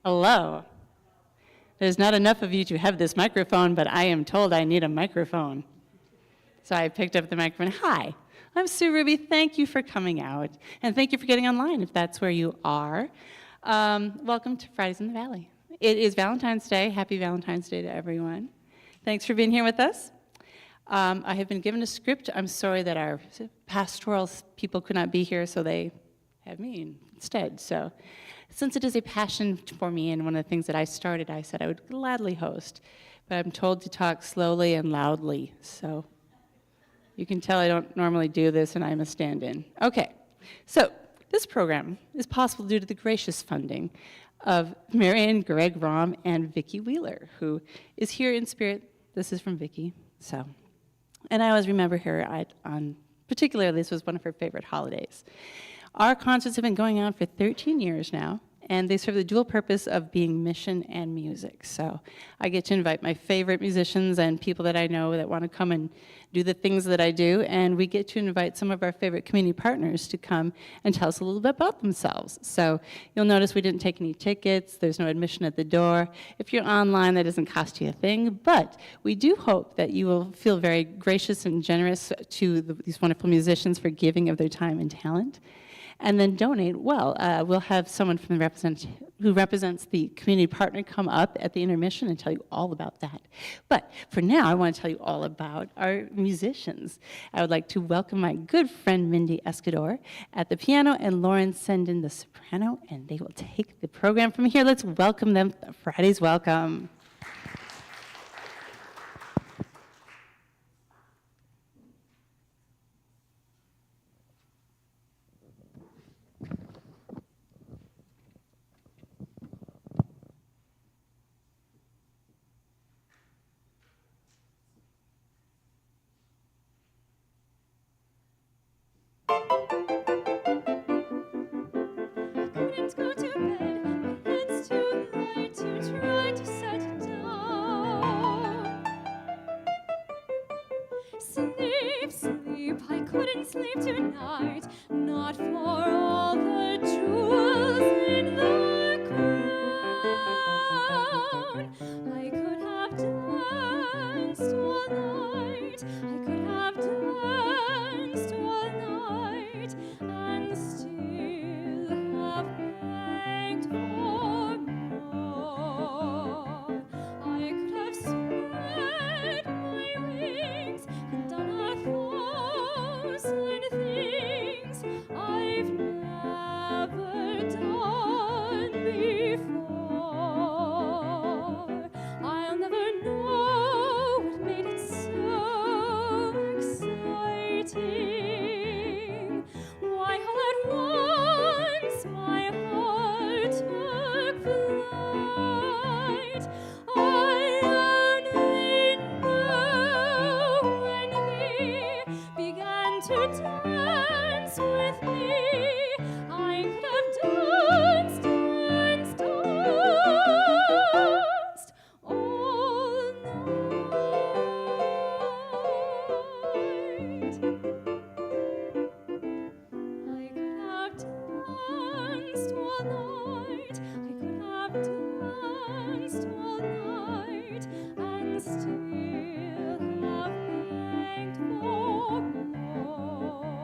Hello. There's not enough of you to have this microphone, but I am told I need a microphone. So I picked up the microphone. Hi, I'm Sue Ruby. Thank you for coming out, and thank you for getting online if that's where you are. Welcome to Fridays in the Valley. It is Valentine's Day. Happy Valentine's Day to everyone. Thanks for being here with us. I have been given a script. I'm sorry that our pastoral people could not be here, so they have me instead. So since it is a passion for me and one of the things that I started, I said I would gladly host. But I'm told to talk slowly and loudly, so you can tell I don't normally do this and I'm a stand-in. Okay, so this program is possible due to the gracious funding of Marion, Greg Rom, and Vicki Wheeler, who is here in spirit. This is from Vicki, so. And I always remember her particularly this was one of her favorite holidays. Our concerts have been going on for 13 years now, and they serve the dual purpose of being mission and music. So I get to invite my favorite musicians and people that I know that want to come and do the things that I do, and we get to invite some of our favorite community partners to come and tell us a little bit about themselves. So you'll notice we didn't take any tickets. There's no admission at the door. If you're online, that doesn't cost you a thing, but we do hope that you will feel very gracious and generous to these wonderful musicians for giving of their time and talent. And then donate well. We'll have someone from who represents the community partner come up at the intermission and tell you all about that. But for now, I want to tell you all about our musicians. I would like to welcome my good friend Mindy Eschedor at the piano and Lauren Senden the soprano, and they will take the program from here. Let's welcome them. Friday's welcome. Sleep tonight, not for all the jewels in the crown. I could have danced all night, I could have danced all night, and still have begged for more. I could have spread my wings and done a thousand things I've never done before. I'll never know what made it so exciting. Why, all at once my heart took flight. I only know when he began to dance with me. I could have danced all night. I could have danced all night. I could have danced all night, and still have begged for more.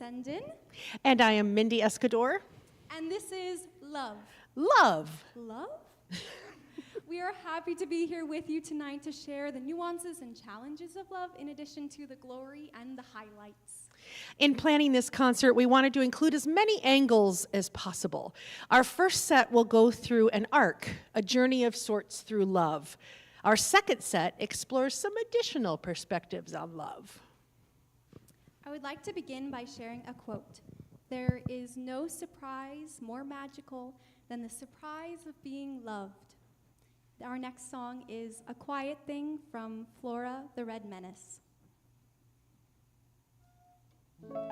Senden. And I am Mindy Eschedor. And this is Love. Love. Love? We are happy to be here with you tonight to share the nuances and challenges of love in addition to the glory and the highlights. In planning this concert, we wanted to include as many angles as possible. Our first set will go through an arc, a journey of sorts through love. Our second set explores some additional perspectives on love. I would like to begin by sharing a quote. There is no surprise more magical than the surprise of being loved. Our next song is A Quiet Thing from Flora the Red Menace. When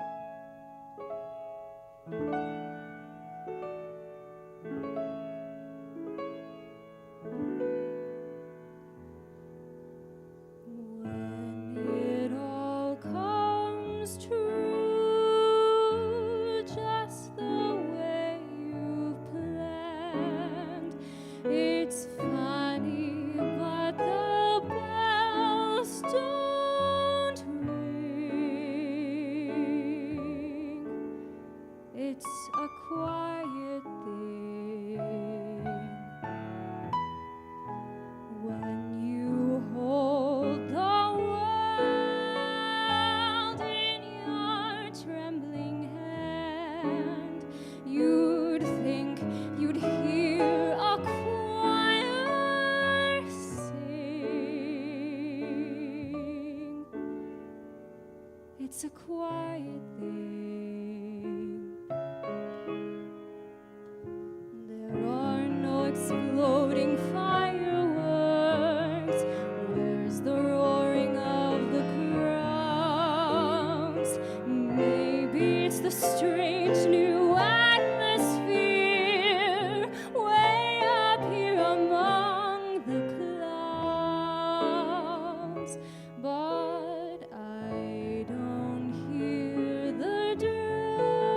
it all comes true, just the way you've planned, it's funny, but the bells don't ring. It's a quiet thing when you hold the world in your trembling hand. You'd think you'd hear a choir sing. It's a quiet thing. There are no exploding fireworks. Where's the roaring of the crowds? Maybe it's the strange new atmosphere way up here among the clouds. But I don't hear the drums.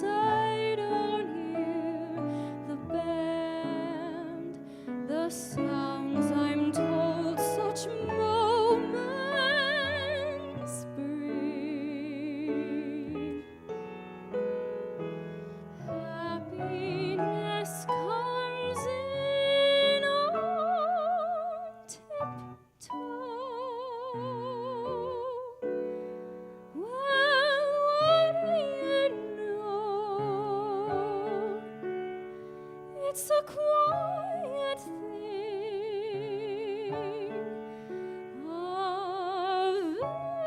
I don't hear the band. The sounds, I'm told, such moments bring. Happiness comes in on tiptoe. Well, what do you know? It's a quiet thing, a very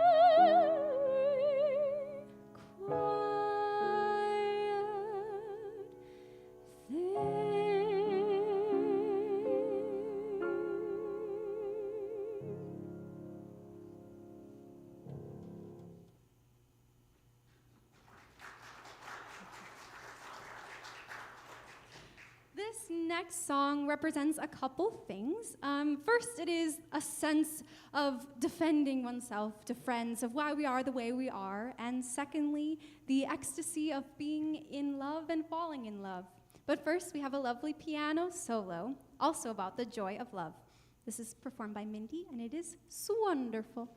This next song represents a couple things. First, it is a sense of defending oneself to friends of why we are the way we are. And secondly, the ecstasy of being in love and falling in love. But first, we have a lovely piano solo, also about the joy of love. This is performed by Mindy, and it is so wonderful.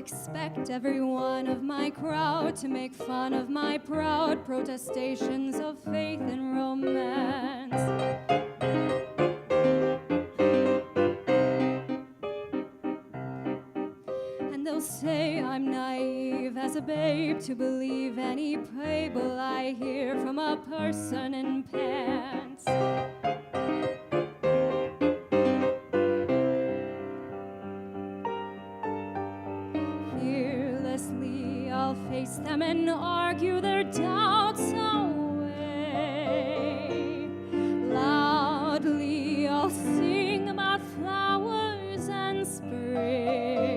expect every one of my crowd to make fun of my proud protestations of faith and romance. And they'll say I'm naive as a babe to believe any fable I hear from a person in pants. Fearlessly I'll face them and argue their doubts away. Loudly I'll sing about flowers and spring.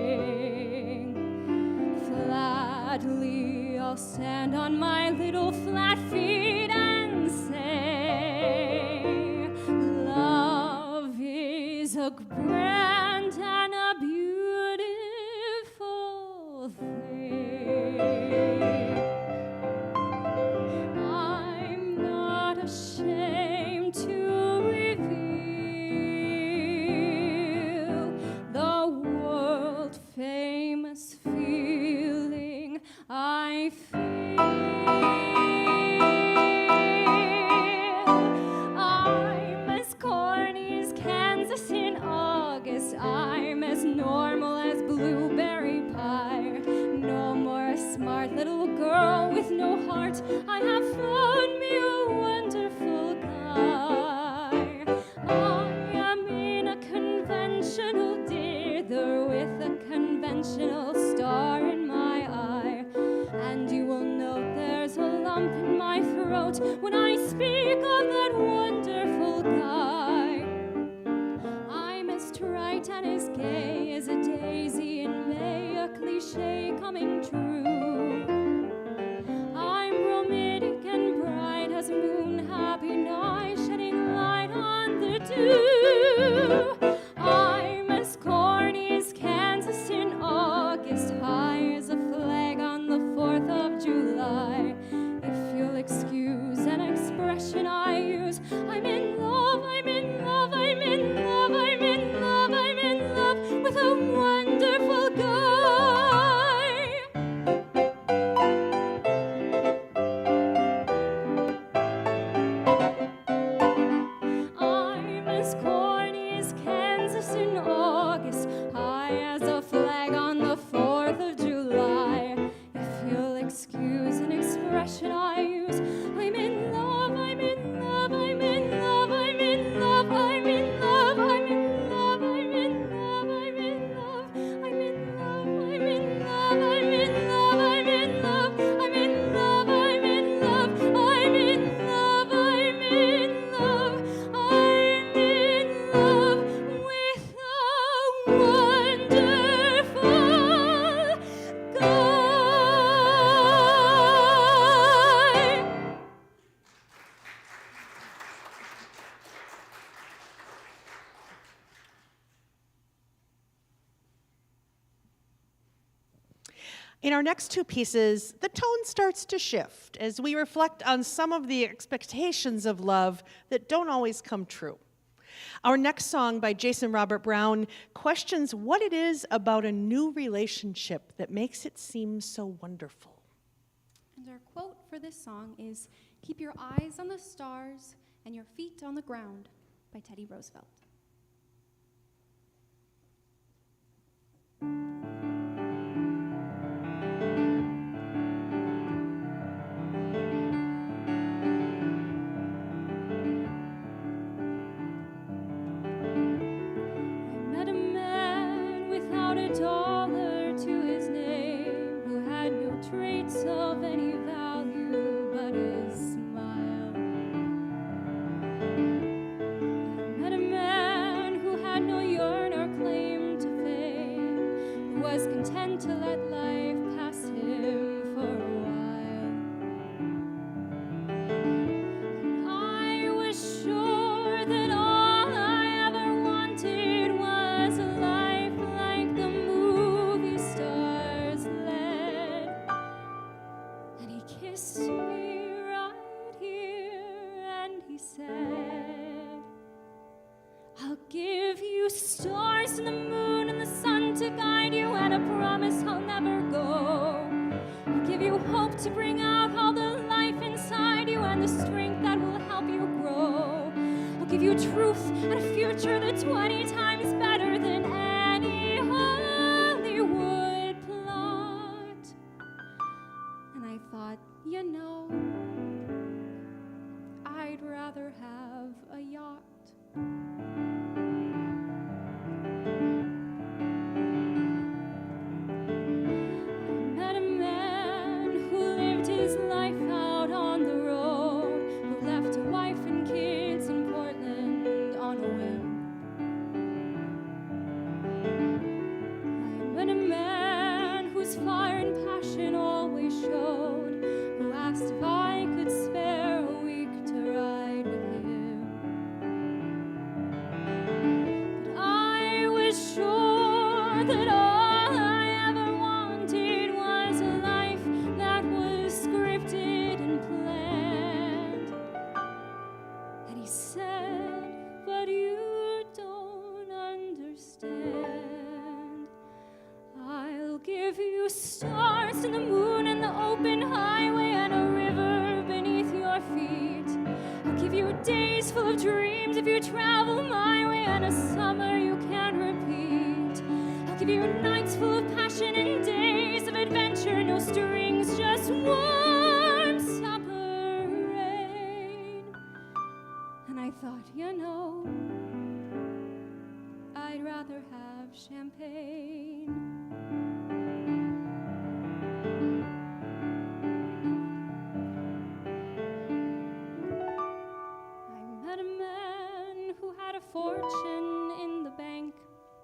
Flatly I'll stand on my little flat feet and say, love is a grand and a beautiful thing. I'm not ashamed to reveal the world-famous feeling I feel. I'm as corny as Kansas in August. I'm as normal as blueberry pie. No more a smart little girl with no heart. I have found me a wonderful guy. I am in a conventional dither with a conventional star in my eye. And you will note there's a lump in my throat when I speak of that wonderful guy. I'm as trite and as gay as a daisy in May, a cliche coming true. I'm romantic and bright as a moon-happy night, shedding light on the dew. I'm as corny as Kansas in August, high as a flag on the 4th of July. If you'll excuse an expression I use, I'm in love, I'm in love, I'm in love, I'm in love, I'm in love with a wonderful guy. I'm as corny as Kansas in August, high as a flag on the 4th of July. If you'll excuse an expression I use, I'm in love, I'm in love, I'm in love, I'm in love, I'm in love, I'm in love, I'm in love, I'm in love, I'm in love, I'm in love, I'm in love, I'm in love, I'm in love, I'm in love, I'm in love, I'm in love, I'm in love with a wonderful guy. In our next two pieces, the tone starts to shift as we reflect on some of the expectations of love that don't always come true. Our next song by Jason Robert Brown questions what it is about a new relationship that makes it seem so wonderful. And our quote for this song is, "Keep your eyes on the stars and your feet on the ground," by Teddy Roosevelt. I met a man without a dollar to his name, who had no traits of any value but his smile. I met a man who had no yearn or claim to fame, who was content to let life pass him for a while. I was sure that all I ever wanted was a life like the movie stars led. And he kissed me right here and he said, "I'll give you stars and the moon and the sun to guide you, and a promise I'll never give you hope to bring out all the life inside you and the strength that will help you grow. I'll give you truth and a future that's 20 times better than any Hollywood plot. And I thought, you know, I'd rather have a yacht. Stars and the moon and the open highway and a river beneath your feet. I'll give you days full of dreams if you travel my way and a summer you can't repeat. I'll give you nights full of passion and days of adventure, no strings, just warm summer rain. And I thought, you know, I'd rather have champagne. Fortune in the bank,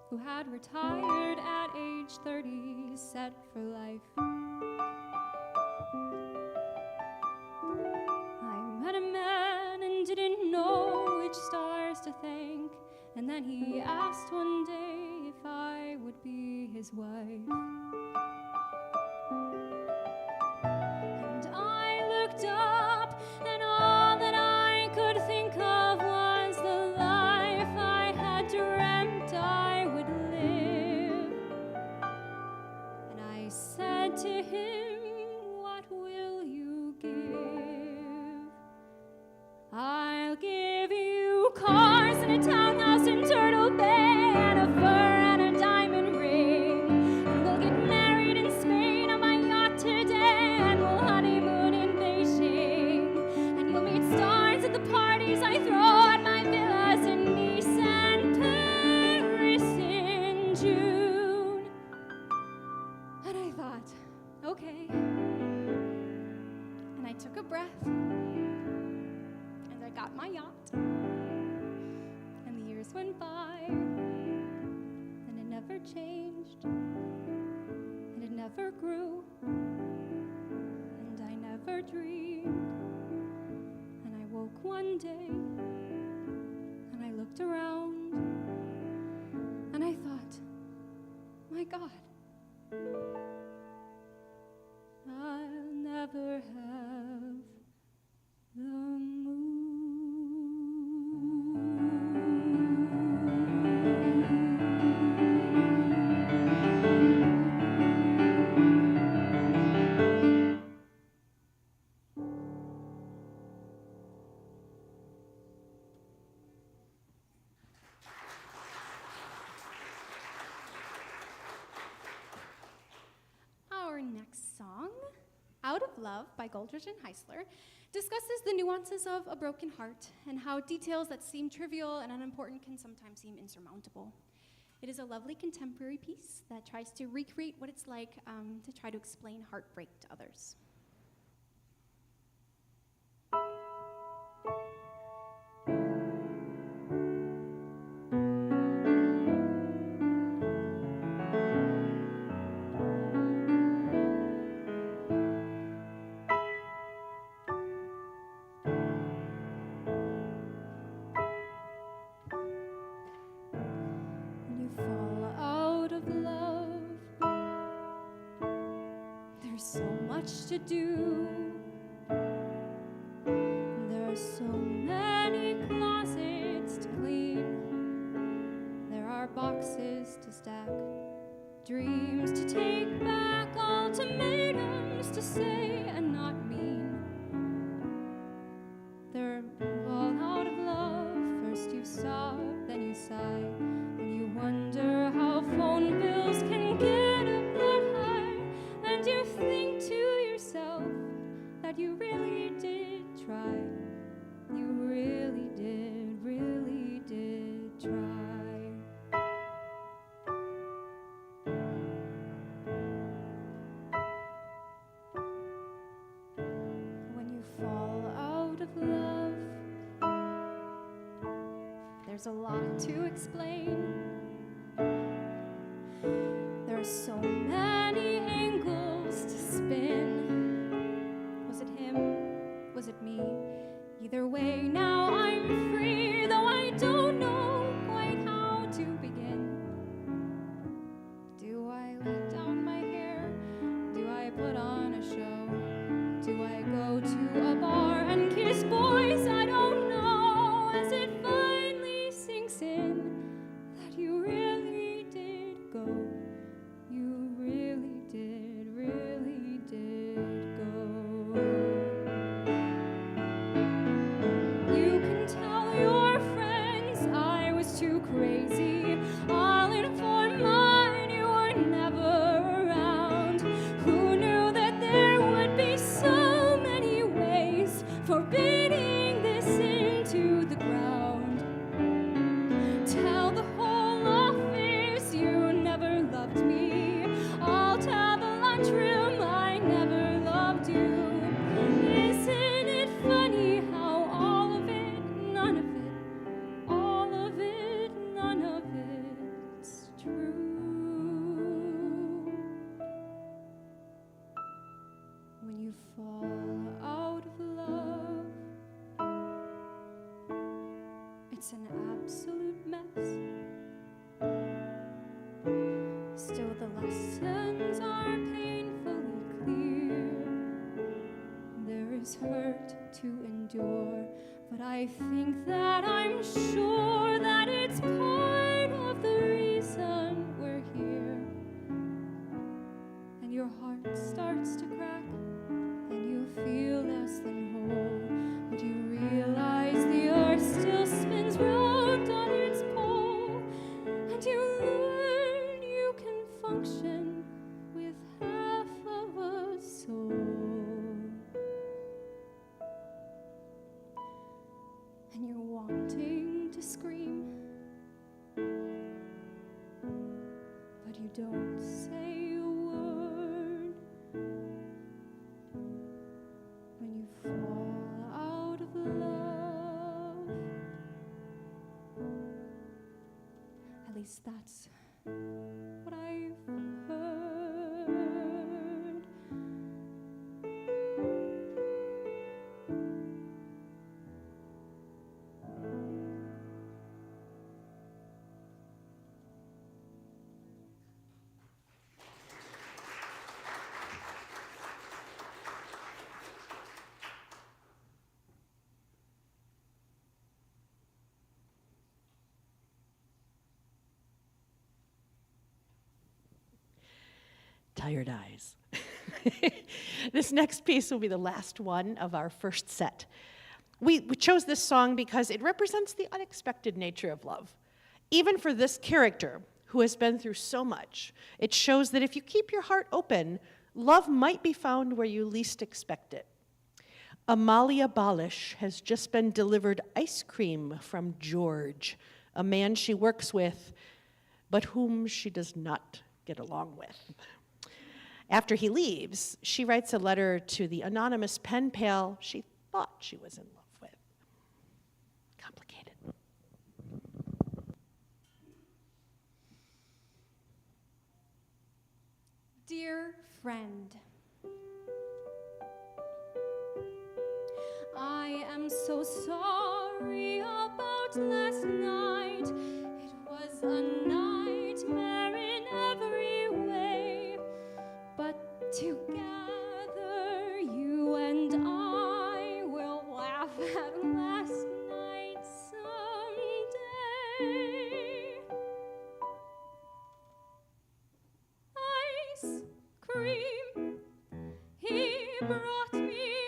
who had retired at age 30, set for life. I met a man and didn't know which stars to thank, and then he asked one day if I would be his wife. And I looked up, and all that I could think of was the life I had dreamt I would live. And I said to him, what will you give? I'll give you cars and a townhouse in Turtle Bay and a fur and a diamond ring. And we'll get married in Spain on my yacht today, and we'll honeymoon in Beijing. And you'll meet stars at the parties I throw at my villas in Nice and Paris in June. And I thought, okay. And I took a breath, and I got my yacht. And the years went by, and it never changed, and it never grew, and I never dreamed. And I woke one day, and I looked around, and I thought, my God, I'll never have the moon. Our next song, Out of Love by Goldridge and Heisler, discusses the nuances of a broken heart and how details that seem trivial and unimportant can sometimes seem insurmountable. It is a lovely contemporary piece that tries to recreate what it's like to try to explain heartbreak to others. When you fall out of love, there's so much to do. There are so many closets to clean. There are boxes to stack, dreams to take back. ultimatums to say and not mean. They're all out of love. First you sob, then you sigh, and you wonder how phone bills can get up that high, and you think to yourself that you really did try. You really did try. When you fall out of love, there's a lot to explain. There are so many angles to spin. Was it him? Was it me? Either way, now I'm free, though I don't know quite how to begin. Do I let down my hair? Do I put on a show? Do I go to a bar and kiss boys I don't know? As it finally sinks in that you really did go. You really did go. You can tell your friends I was too crazy. I'll inform mine you were never around. Who knew that there would be so many ways for beating this into the ground? Tell the whole office you never loved me. I'll tell the lunchroom I never loved you. Isn't it funny how all of it, none of it, all of it, none of it's true? When you fall out of love, it's an absolute mess. Still the lessons are painfully clear. There is hurt to endure, but I think that I'm sure that it's part of the reason we're here. And your heart starts to crack, and you feel less than whole, but you realize the earth still spins round on its pole, and you learn you can function with half of a soul. And you're wanting to scream, but you don't say a word. When you fall out of love, at least that's what I've heard. Tired eyes. This next piece will be the last one of our first set. We chose this song because it represents the unexpected nature of love. Even for this character, who has been through so much, it shows that if you keep your heart open, love might be found where you least expect it. Amalia Balish has just been delivered ice cream from George, a man she works with, but whom she does not get along with. After he leaves, she writes a letter to the anonymous pen pal she thought she was in love with. Complicated. Dear friend, I am so sorry about last night. It was a nightmare in every way, but together you and I will laugh at last night someday. Ice cream brought me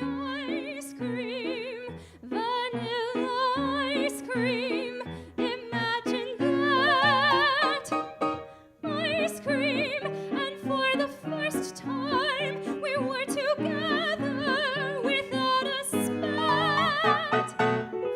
ice cream, vanilla ice cream. Imagine that, ice cream. And for the first time, we were together without a spat.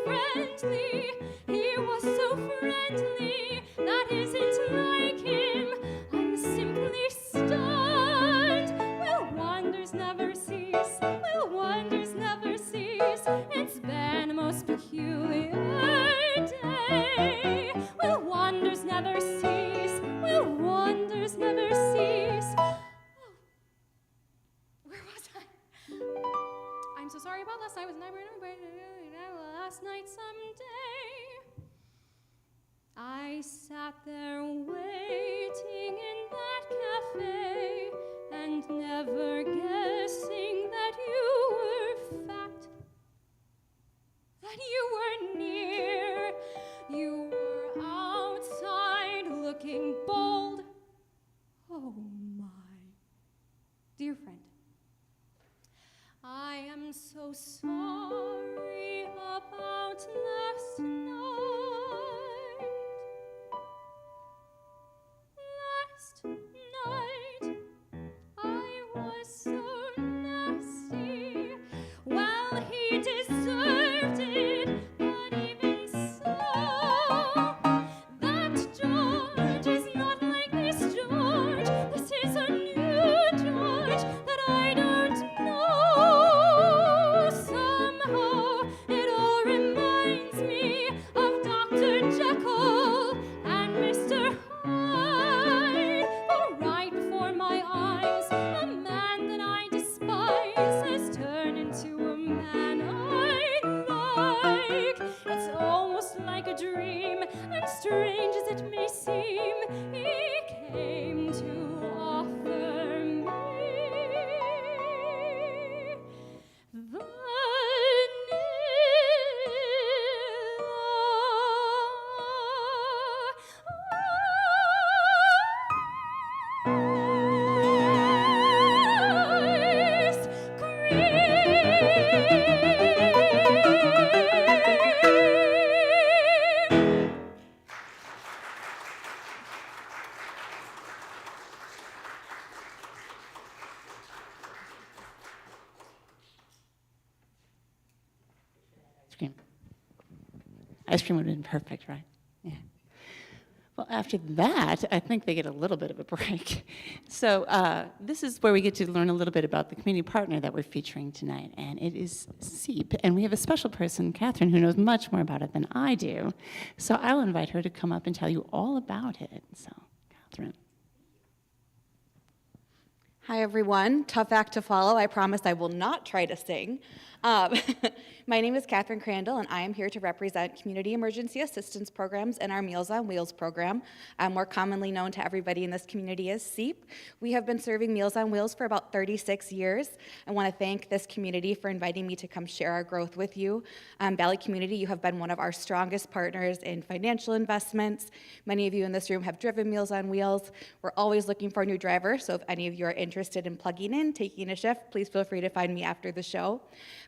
Friendly, he was so friendly, that isn't like him. I'm simply stunned. Will wonders never cease? Will wonders never cease? It's been a most peculiar day. Will wonders never cease? Will wonders never cease? Oh, where was I? I'm so sorry about last night. Last night someday I sat there waiting in that cafe and never guessing that you were fat, that you were near, you were outside looking bold. Oh my dear friend, I am so sorry about last night. Last night, I was so nasty. Well, he deserved it, but even so, that George is not like this George. This is a new George that I don't know. Somehow, it all reminds me of Dr. Jekyll and Mr. Hyde. But right before my eyes, a man that I despise has turned into a man I like. It's almost like a dream, and strange as it may seem, he came to offer me ice cream. Ice cream. Ice cream would have been perfect, right? Yeah. Well, after that, I think they get a little bit of a break. So this is where we get to learn a little bit about the community partner that we're featuring tonight, and it is SEEP. And we have a special person, Catherine, who knows much more about it than I do. So I'll invite her to come up and tell you all about it. So, Catherine. Hi, everyone. Tough act to follow. I promise I will not try to sing. My name is Catherine Crandall, and I am here to represent Community Emergency Assistance Programs and our Meals on Wheels program, more commonly known to everybody in this community as SEEP. We have been serving Meals on Wheels for about 36 years. I want to thank this community for inviting me to come share our growth with you. Valley Community, you have been one of our strongest partners in financial investments. Many of you in this room have driven Meals on Wheels. We're always looking for new drivers, so if any of you are interested in plugging in, taking a shift, please feel free to find me after the show.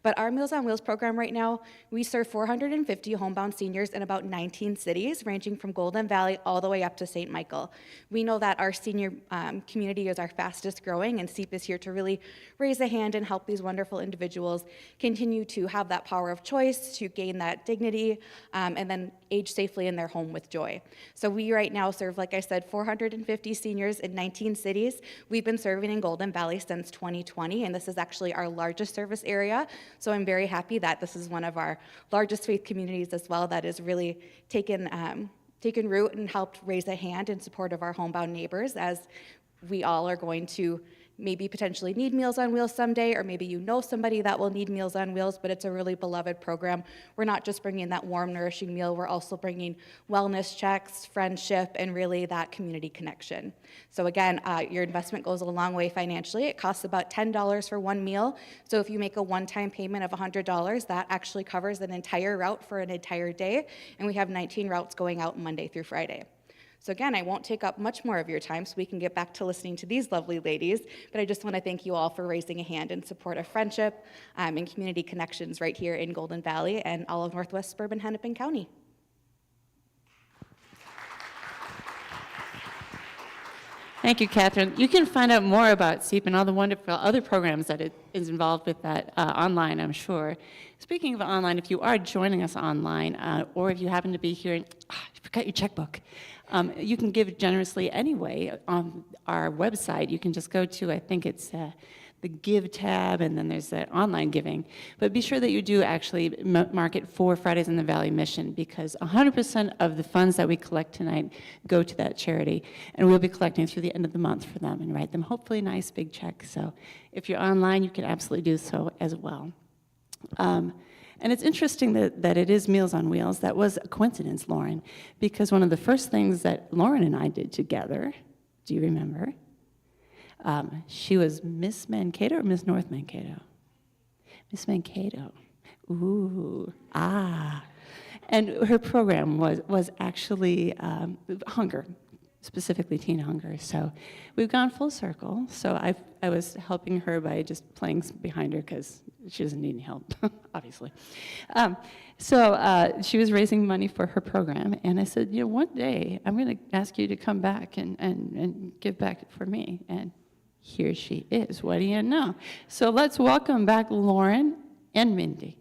But our Meals on Wheels program right now, we serve 450 homebound seniors in about 19 cities, ranging from Golden Valley all the way up to St. Michael. We know that our senior community is our fastest growing, and SEEP is here to really raise a hand and help these wonderful individuals continue to have that power of choice, to gain that dignity, and then age safely in their home with joy. So we right now serve, like I said, 450 seniors in 19 cities. We've been serving in Golden Valley since 2020, and this is actually our largest service area. So I'm very happy that this is one of our largest faith communities as well that has really taken root and helped raise a hand in support of our homebound neighbors, as we all are going to maybe potentially need Meals on Wheels someday, or maybe you know somebody that will need Meals on Wheels, but it's a really beloved program. We're not just bringing that warm, nourishing meal, we're also bringing wellness checks, friendship, and really that community connection. So again, your investment goes a long way financially. It costs about $10 for one meal. So if you make a one-time payment of $100, that actually covers an entire route for an entire day, and we have 19 routes going out Monday through Friday. So again, I won't take up much more of your time so we can get back to listening to these lovely ladies, but I just want to thank you all for raising a hand in support of friendship and community connections right here in Golden Valley and all of Northwest Suburban Hennepin County. Thank you, Catherine. You can find out more about SEEP and all the wonderful other programs that it is involved with that online, I'm sure. Speaking of online, if you are joining us online, or if you happen to be here and you forgot your checkbook, you can give generously anyway on our website. You can just go to, I think it's the Give tab, and then there's the online giving. But be sure that you do actually mark it for Fridays in the Valley mission, because 100% of the funds that we collect tonight go to that charity, and we'll be collecting through the end of the month for them and write them hopefully a nice big check. So if you're online, you can absolutely do so as well. And it's interesting that it is Meals on Wheels. That was a coincidence, Lauren, because one of the first things that Lauren and I did together, do you remember? She was Miss Mankato or Miss North Mankato? Miss Mankato. Ooh, ah. And her program was actually hunger, specifically teen hunger. So we've gone full circle. So I was helping her by just playing behind her because she doesn't need any help, obviously. So she was raising money for her program, and I said, one day I'm going to ask you to come back and give back for me. And here she is. What do you know? So let's welcome back Lauren and Mindy.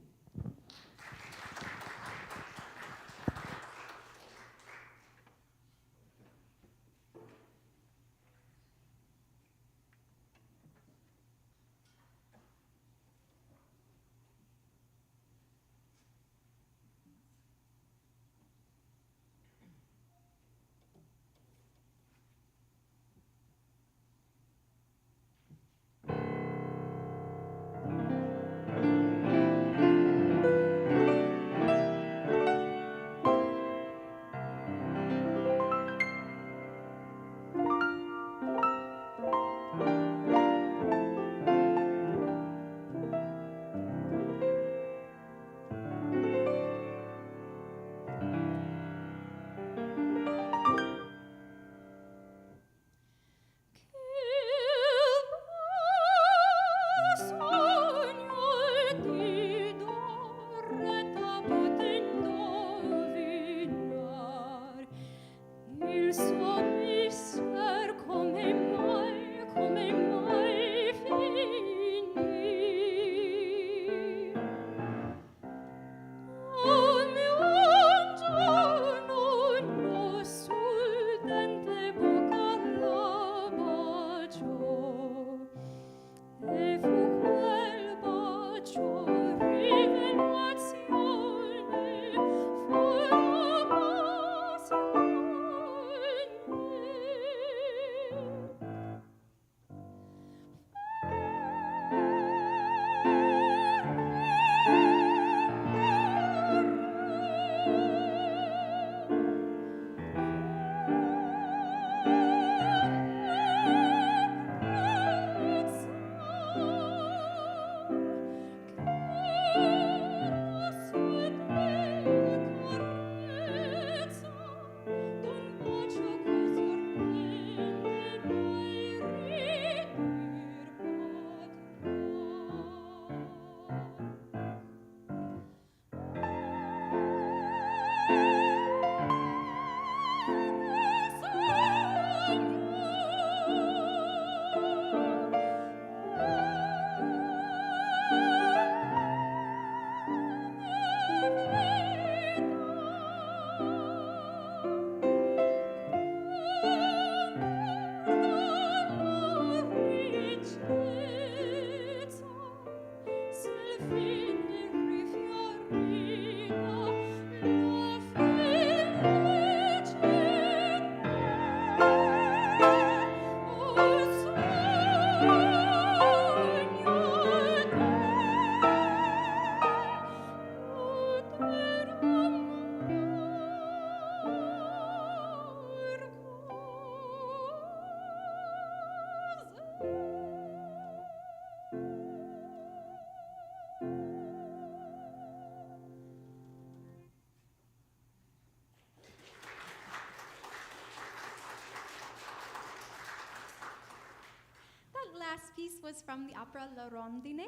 piece was from the opera La Rondine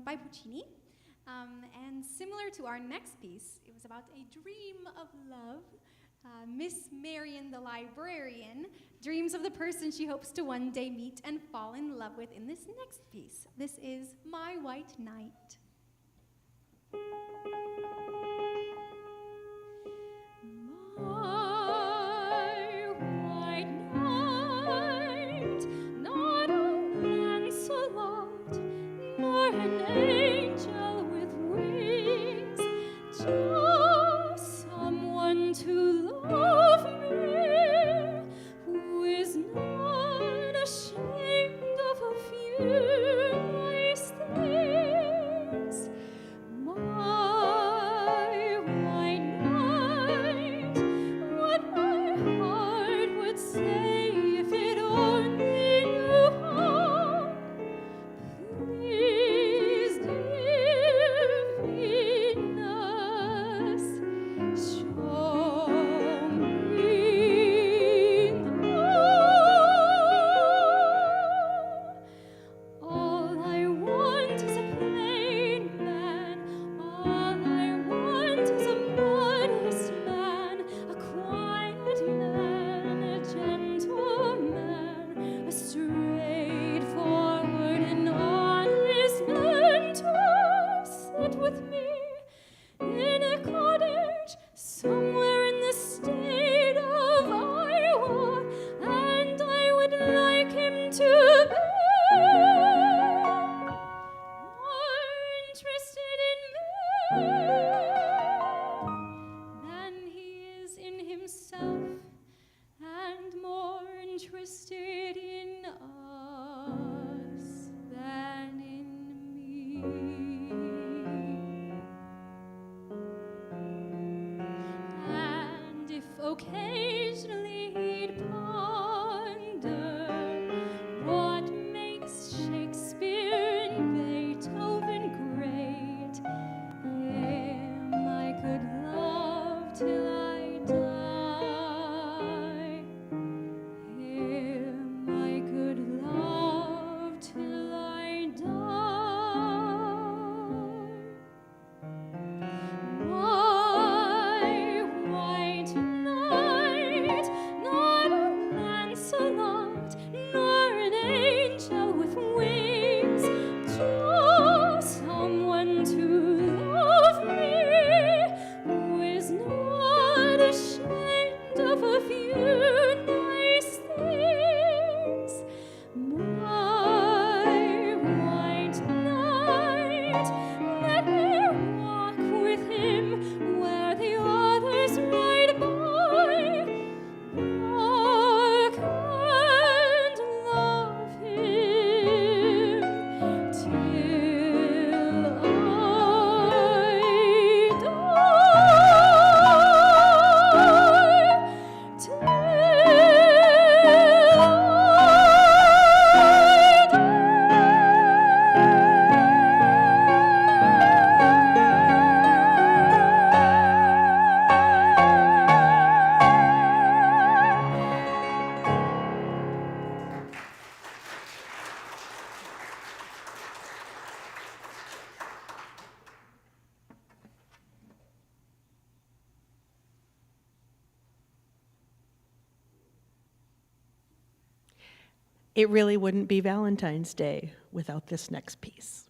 by Puccini. And similar to our next piece, it was about a dream of love. Miss Marion, the librarian, dreams of the person she hopes to one day meet and fall in love with in this next piece. This is My White Knight. My white knight, not a Lancelot, nor an angel with wings, just someone to love me, who is not ashamed of a few nice things. My white knight, what my heart would say if it only knew how. Please, dear Venus, show me now. All I want is a plain man. All I want is a modest man, a quiet man, a gentleman, a straightforward and honest man to sit with me in a cottage somewhere in the state of Iowa, and I would like him to be more interested in me than he is in himself, and more interested in us than in me. And if occasionally he'd ponder what makes Shakespeare and Beethoven great, him I could love till I die. Him I could love till I die. My white knight, not a Lancelot, nor an angel with wings, just someone to love me, who is not ashamed of a few nice things. My white knight, let me walk with him where the others ride by. Walk and love him till I die. Till I It really wouldn't be Valentine's Day without this next piece.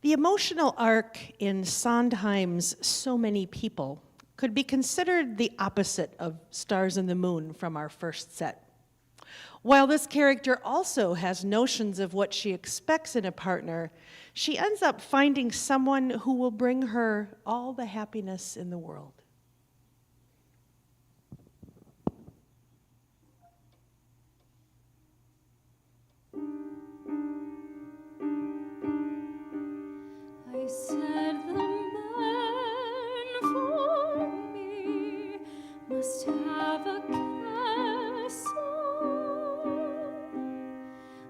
The emotional arc in Sondheim's So Many People could be considered the opposite of Stars and the Moon from our first set. While this character also has notions of what she expects in a partner, she ends up finding someone who will bring her all the happiness in the world. I said the man for me must have a castle,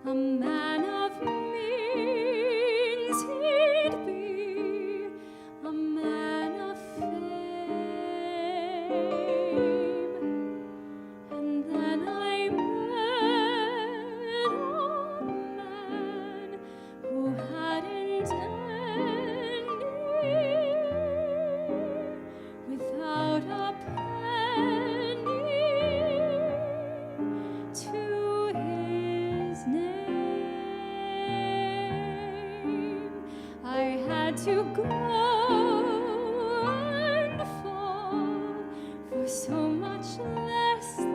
a man of means he'd be, a man of fame. And then I met a man who hadn't any, without a penny to his name. I had to go and fall for so much less than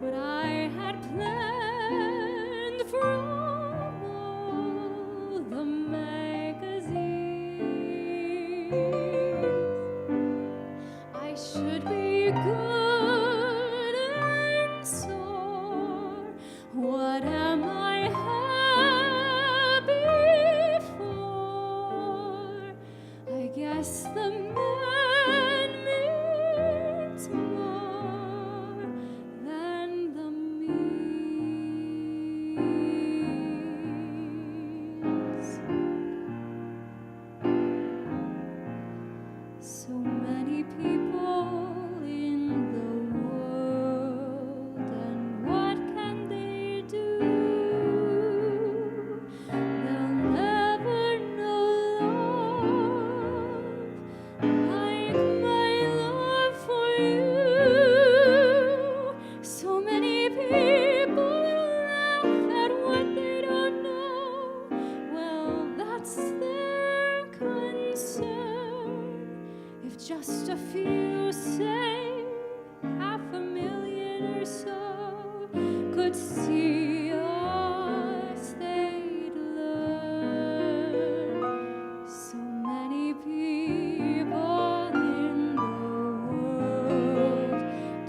what I had planned from all the magazines. I should be good and sore. What am I happy for? I guess the man means more than the means. So many people in the world, and what can they do? They'll never know love like my love for you. So many people laugh at what they don't know. Well, that's their concern. If just a few, say 500,000 or so, could see us, they'd learn. So many people in the world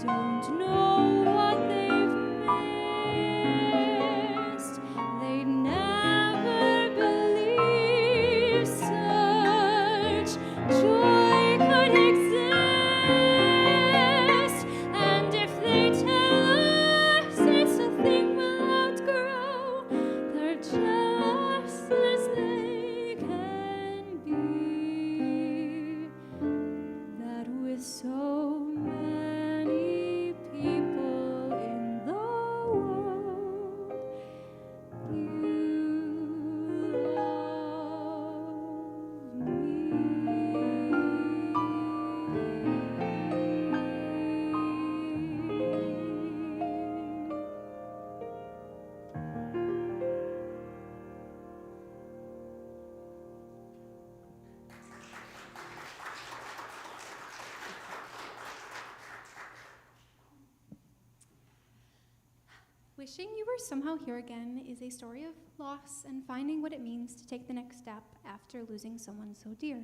don't know what they've missed. They'd never believe such joy could exist. And if they tell us it's a thing we'll outgrow, they're jealous as they can be. That with so many people in the world, you love me. Wishing You Were Somehow Here Again is a story of loss and finding what it means to take the next step after losing someone so dear.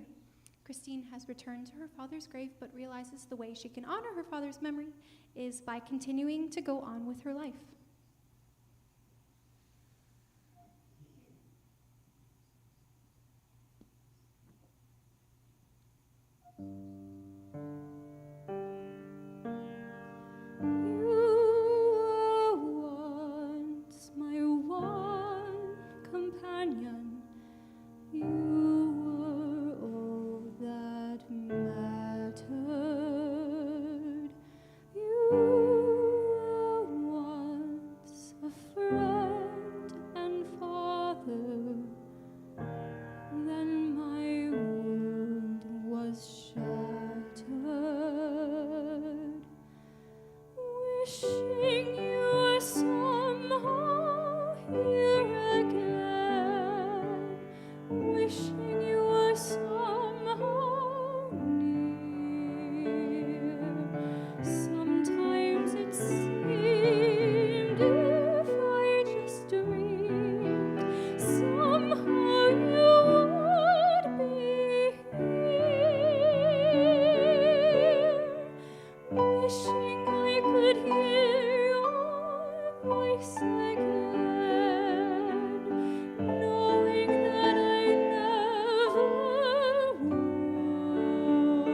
Christine has returned to her father's grave, but realizes the way she can honor her father's memory is by continuing to go on with her life. You were once my one companion. You were all that mattered. You were once a friend and father. Then my wound was shattered. wishing I could hear your voice again, knowing that I never would.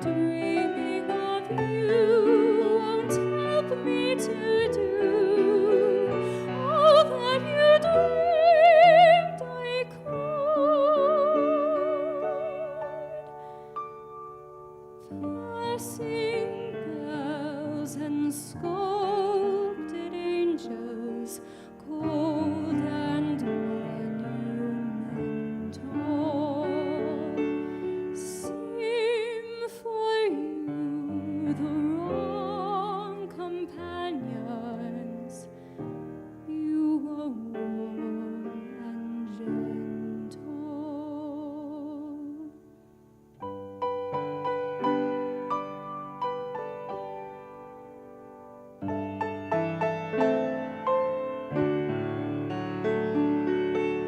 Dreaming of you won't help me to do all that you dreamed I could. Passing bells and sculpted angels, cold and monumental, seem for you the wrong companions. You were warm and gentle.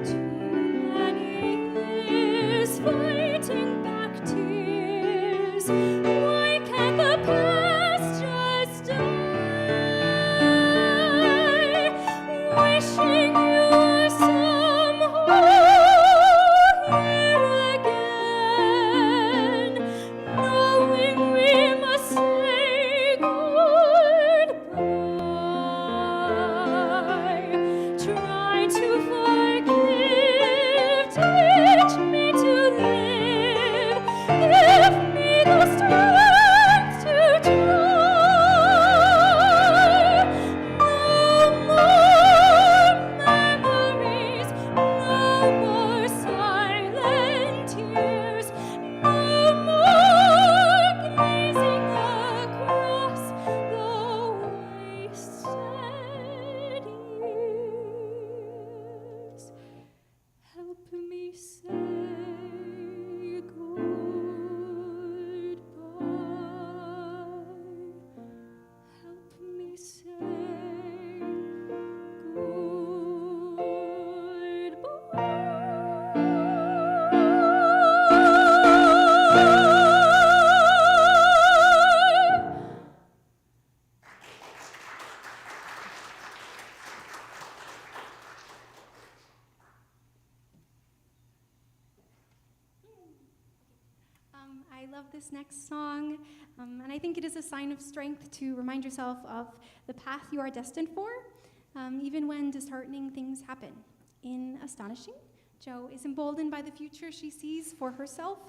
Too many years fighting back tears. Why can't the past just die? Wishing you were somehow here again, knowing we must say goodbye. Try to forgive, teach me to live, give me the strength to try. No more memories, no more silent tears, no more gazing across the wasted years. Help me say goodbye. Help me say goodbye. I love this next song, and I think it is a sign of strength to remind yourself of the path you are destined for, even when disheartening things happen. In Astonishing, Jo is emboldened by the future she sees for herself,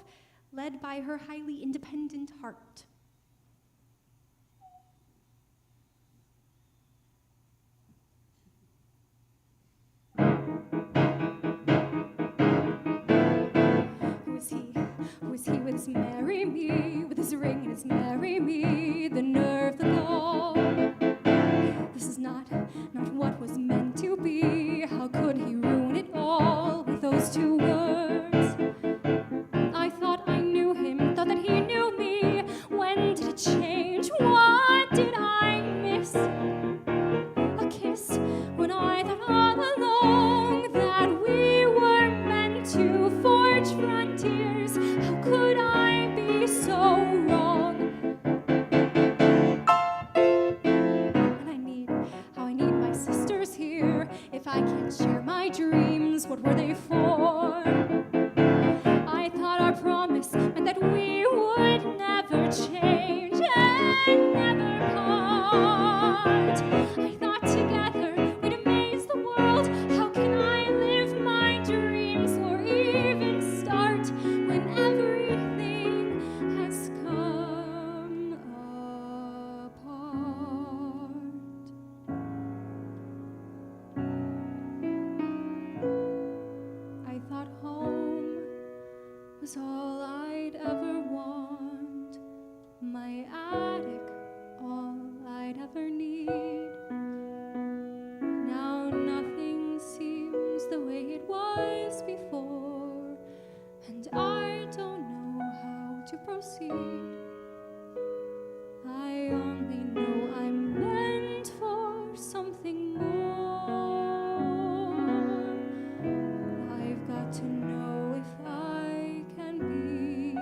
led by her highly independent heart. Who is he? Who is he with his marry me, with his ring and his marry me, the nerve, the gall? This is not what was meant to be. How could he ruin it all with those two words? I thought I knew him, thought that he knew me. When did it change? What did I miss? A kiss when I thought all along that we were meant to forge frontiers. How could I be so wrong? And how I need my sisters here. If I can't share my dreams, what were they for? I thought our promise meant that we would never change and never part. I thought together we'd amaze the world. How can I live my dreams or even start when everything has come apart? I thought home was all I'd ever want, my attic all I'd ever need. Now nothing seems the way it was before, and I don't know how to proceed. I only know I'm meant for something more. I've got to know if I can be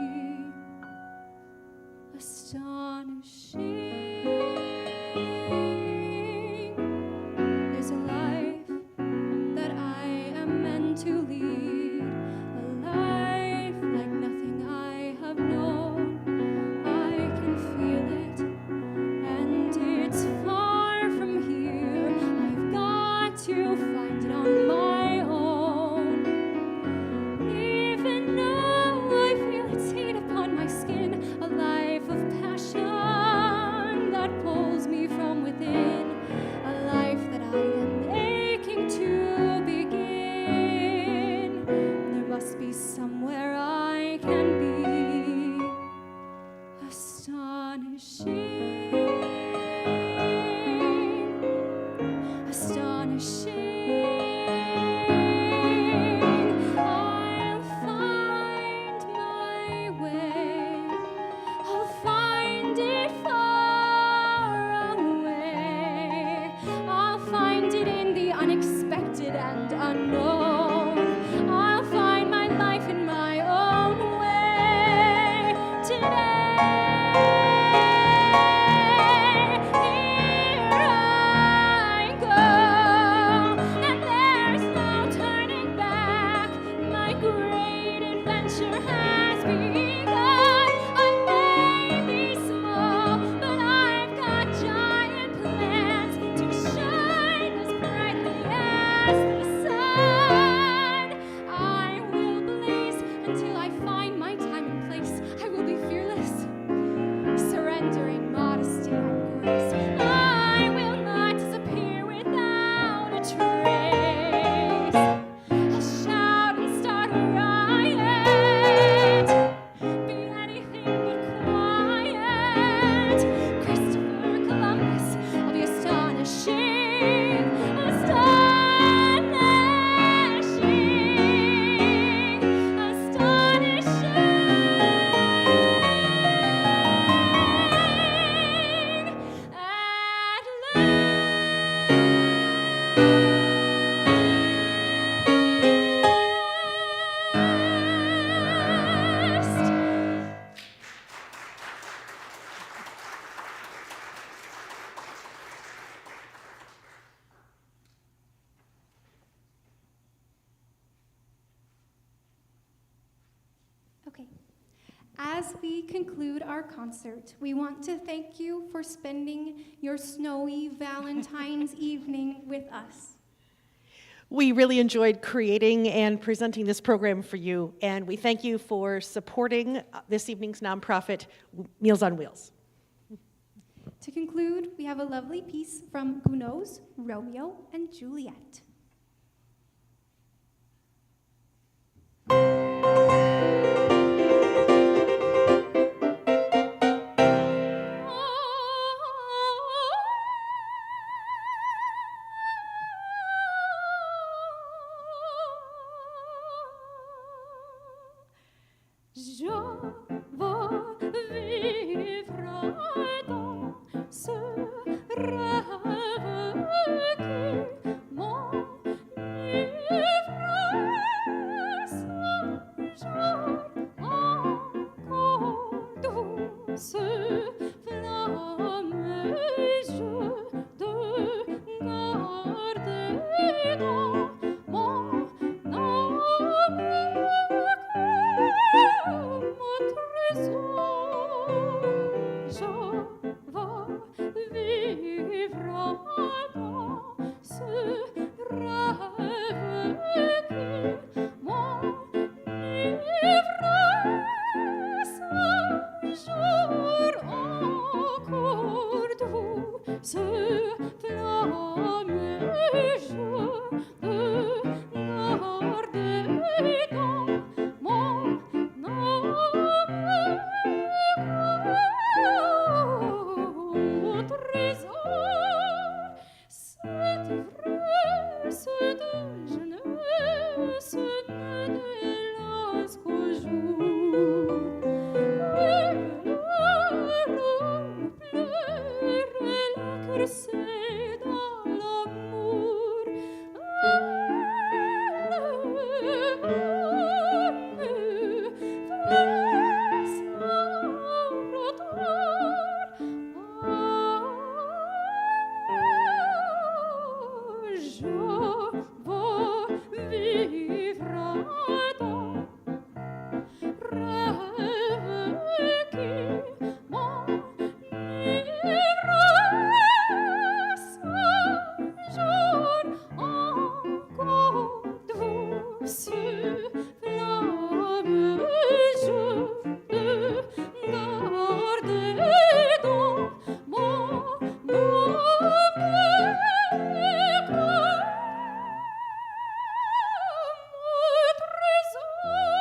great adventure has begun. I may be small, but I've got giant plans to shine as brightly as the sun. I will blaze until I find my time and place. I will be fearless, surrendering modesty and grace. I will not disappear without a trace. I'll shout and start a riot, be anything but quiet. Christopher Columbus, I'll be astonishing, Okay. As we conclude our concert, we want to thank you for spending your snowy Valentine's evening with us. We really enjoyed creating and presenting this program for you, and we thank you for supporting this evening's nonprofit, Meals on Wheels. To conclude, we have a lovely piece from Gounod's Romeo and Juliet. Je veux vivre dans ce rêve qui m'enivre jour encore douce flamme et je te garder dans mon âme. Mon trésor, je veux vivre dans ce rêve qui m'enivre jour encore douce flamme et je te garder dans mon trésor, cette vresse de jeunesse ne délasse qu'au jour. Et l'heure pleure la creuser dans l'amour. Trésor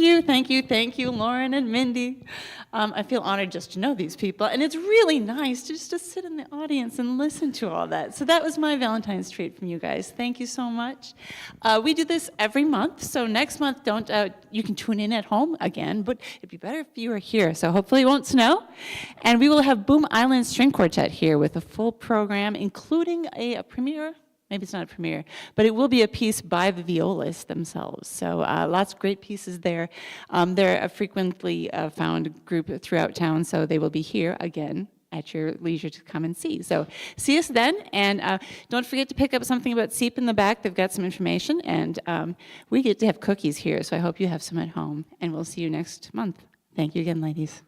Thank you, Lauren and Mindy. I feel honored just to know these people, and it's really nice just to sit in the audience and listen to all that. So that was my Valentine's treat from you guys. Thank you so much. We do this every month, so next month, you can tune in at home again, but it'd be better if you were here, so hopefully it won't snow. And we will have Boom Island String Quartet here with a full program, including a premiere. Maybe it's not a premiere, but it will be a piece by the violists themselves. So lots of great pieces there. They're a frequently found group throughout town, so they will be here again at your leisure to come and see. So see us then, and don't forget to pick up something about SEEP in the back. They've got some information, and we get to have cookies here, so I hope you have some at home, and we'll see you next month. Thank you again, ladies.